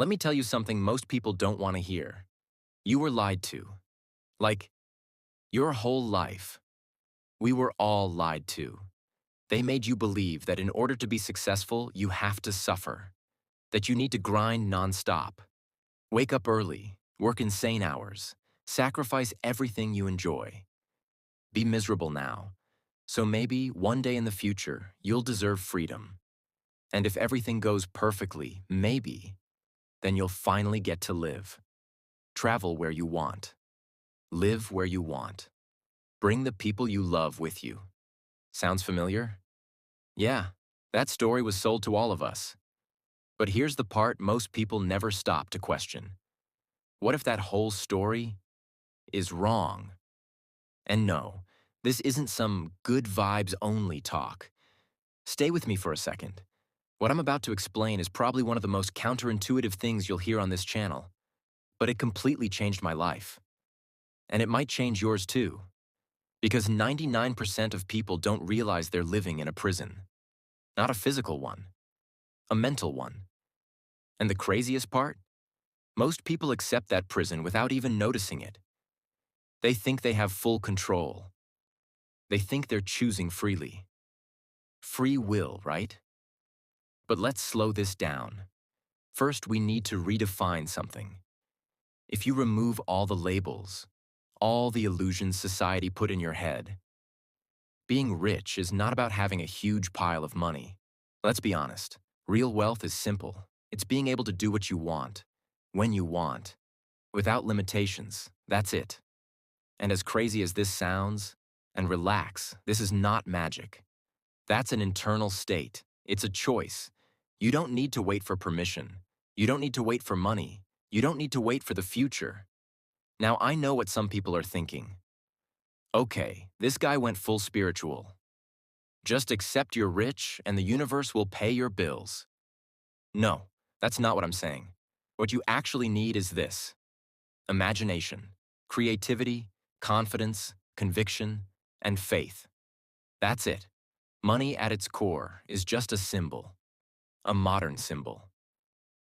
Let me tell you something most people don't want to hear. You were lied to. Like, your whole life. We were all lied to. They made you believe that in order to be successful, you have to suffer. That you need to grind nonstop. Wake up early, work insane hours, sacrifice everything you enjoy. Be miserable now. So maybe one day in the future, you'll deserve freedom. And if everything goes perfectly, maybe, then you'll finally get to live. Travel where you want. Live where you want. Bring the people you love with you. Sounds familiar? Yeah, that story was sold to all of us. But here's the part most people never stop to question. What if that whole story is wrong? And no, this isn't some good vibes only talk. Stay with me for a second. What I'm about to explain is probably one of the most counterintuitive things you'll hear on this channel, but it completely changed my life. And it might change yours too. Because 99% of people don't realize they're living in a prison. Not a physical one, a mental one. And the craziest part? Most people accept that prison without even noticing it. They think they have full control. They think they're choosing freely. Free will, right? But let's slow this down. First, we need to redefine something. If you remove all the labels, all the illusions society put in your head, being rich is not about having a huge pile of money. Let's be honest. Real wealth is simple. It's being able to do what you want, when you want, without limitations. That's it. And as crazy as this sounds, and relax, this is not magic. That's an internal state. It's a choice. You don't need to wait for permission. You don't need to wait for money. You don't need to wait for the future. Now, I know what some people are thinking. Okay, this guy went full spiritual. Just accept you're rich and the universe will pay your bills. No, that's not what I'm saying. What you actually need is this: imagination, creativity, confidence, conviction, and faith. That's it. Money at its core is just a symbol, a modern symbol.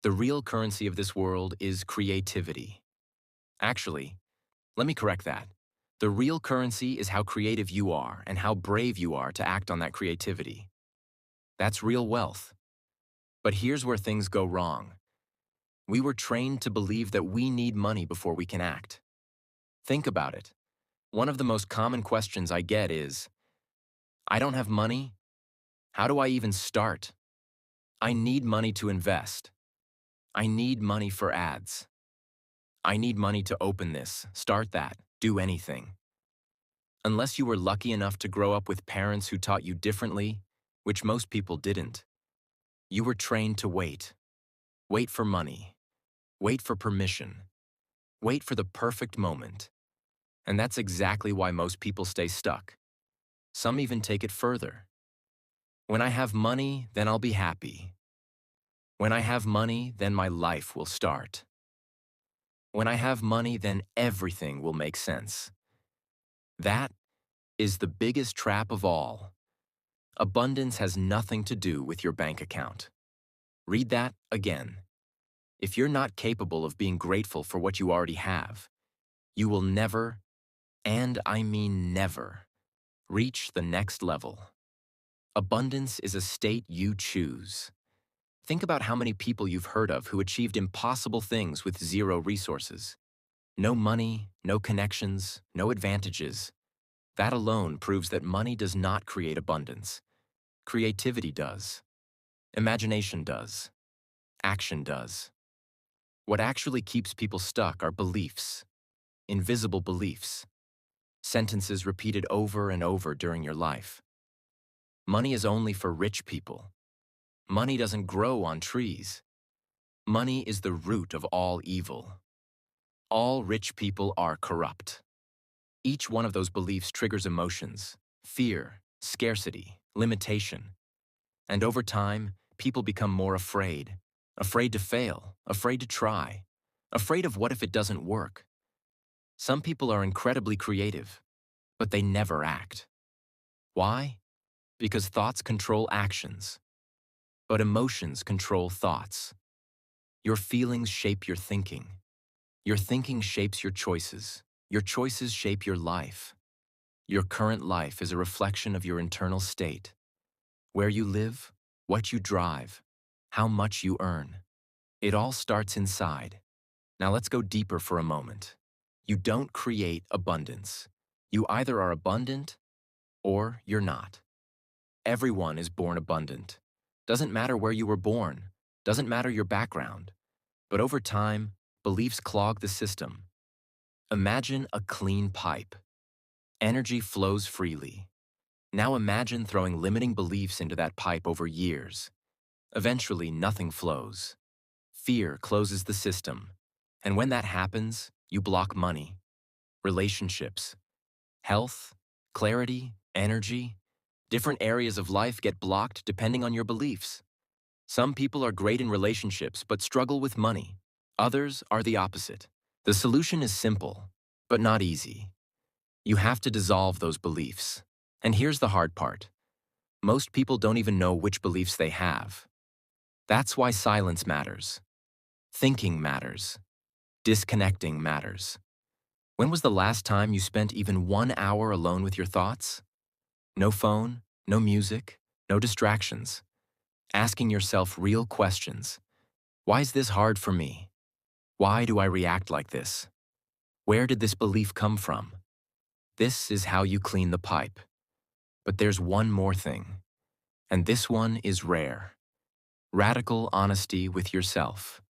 The real currency of this world is creativity. Actually, let me correct that. The real currency is how creative you are and how brave you are to act on that creativity. That's real wealth. But here's where things go wrong. We were trained to believe that we need money before we can act. Think about it. One of the most common questions I get is, I don't have money. How do I even start? I need money to invest. I need money for ads. I need money to open this, start that, do anything. Unless you were lucky enough to grow up with parents who taught you differently, which most people didn't, you were trained to wait. Wait for money. Wait for permission. Wait for the perfect moment. And that's exactly why most people stay stuck. Some even take it further. When I have money, then I'll be happy. When I have money, then my life will start. When I have money, then everything will make sense. That is the biggest trap of all. Abundance has nothing to do with your bank account. Read that again. If you're not capable of being grateful for what you already have, you will never, and I mean never, reach the next level. Abundance is a state you choose. Think about how many people you've heard of who achieved impossible things with zero resources. No money, no connections, no advantages. That alone proves that money does not create abundance. Creativity does. Imagination does. Action does. What actually keeps people stuck are beliefs. Invisible beliefs. Sentences repeated over and over during your life. Money is only for rich people. Money doesn't grow on trees. Money is the root of all evil. All rich people are corrupt. Each one of those beliefs triggers emotions, fear, scarcity, limitation. And over time, people become more afraid. Afraid to fail, afraid to try, afraid of what if it doesn't work. Some people are incredibly creative, but they never act. Why? Because thoughts control actions, but emotions control thoughts. Your feelings shape your thinking. Your thinking shapes your choices. Your choices shape your life. Your current life is a reflection of your internal state. Where you live, what you drive, how much you earn. It all starts inside. Now let's go deeper for a moment. You don't create abundance. You either are abundant or you're not. Everyone is born abundant. Doesn't matter where you were born, doesn't matter your background. But over time, beliefs clog the system. Imagine a clean pipe. Energy flows freely. Now imagine throwing limiting beliefs into that pipe over years. Eventually, nothing flows. Fear closes the system. And when that happens, you block money, relationships, health, clarity, energy. Different areas of life get blocked depending on your beliefs. Some people are great in relationships but struggle with money. Others are the opposite. The solution is simple, but not easy. You have to dissolve those beliefs. And here's the hard part. Most people don't even know which beliefs they have. That's why silence matters. Thinking matters. Disconnecting matters. When was the last time you spent even 1 hour alone with your thoughts? No phone, no music, no distractions. Asking yourself real questions. Why is this hard for me? Why do I react like this? Where did this belief come from? This is how you clean the pipe. But there's one more thing. And this one is rare. Radical honesty with yourself.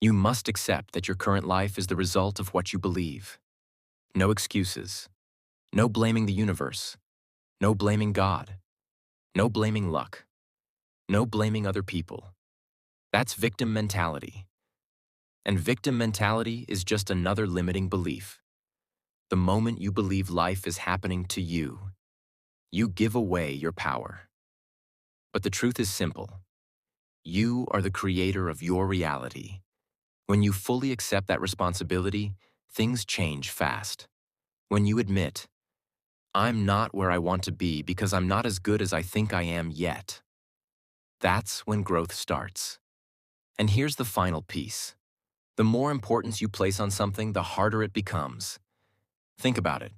You must accept that your current life is the result of what you believe. No excuses. No blaming the universe. No blaming God. No blaming luck. No blaming other people. That's victim mentality. And victim mentality is just another limiting belief. The moment you believe life is happening to you, you give away your power. But the truth is simple. You are the creator of your reality. When you fully accept that responsibility, things change fast. When you admit, I'm not where I want to be because I'm not as good as I think I am yet, that's when growth starts. And here's the final piece. The more importance you place on something, the harder it becomes. Think about it.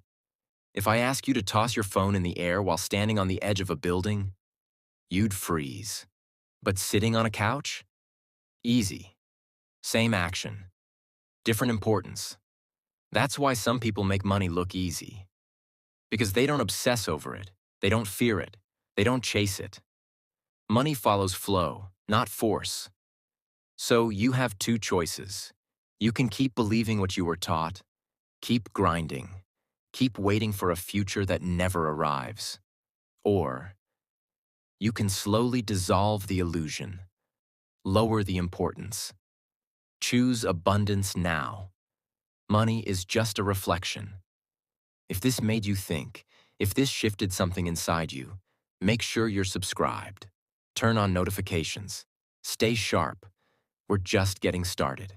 If I ask you to toss your phone in the air while standing on the edge of a building, you'd freeze. But sitting on a couch? Easy. Same action. Different importance. That's why some people make money look easy. Because they don't obsess over it. They don't fear it. They don't chase it. Money follows flow, not force. So you have two choices. You can keep believing what you were taught, keep grinding, keep waiting for a future that never arrives. Or you can slowly dissolve the illusion, lower the importance. Choose abundance now. Money is just a reflection. If this made you think, if this shifted something inside you, make sure you're subscribed. Turn on notifications. Stay sharp. We're just getting started.